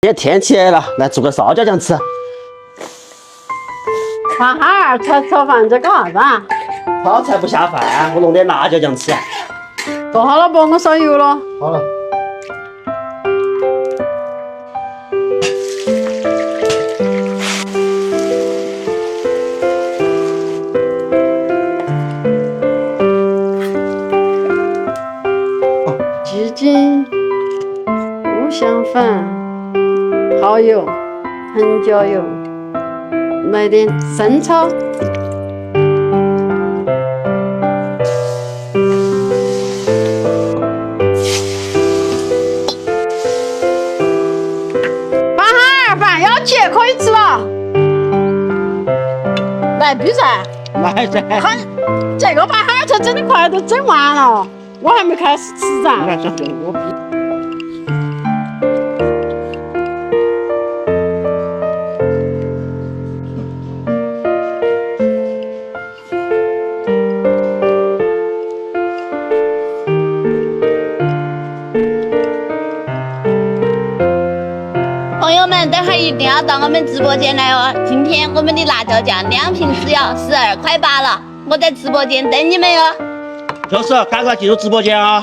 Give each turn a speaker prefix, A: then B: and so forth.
A: 今天天气热了，来做个烧椒酱吃。
B: 哈哈，炒饭在干啥子啊？
A: 炒菜不下饭，我弄点辣椒酱吃。
B: 做好了不？我烧油了。
A: 好了。
B: 鸡精、五香粉、蚝油、藤椒油，来点生抽。饭哈儿饭要起，可以吃了。来比赛。
A: 来噻。
B: 很，这个饭哈儿才整得快，都整完了。我还没开始吃噻。
C: 朋友们，等会儿一定要到我们直播间来哦！今天我们的辣椒酱2瓶只要12块8了，我在直播间等你们哟！
A: 就是，赶快进入直播间啊！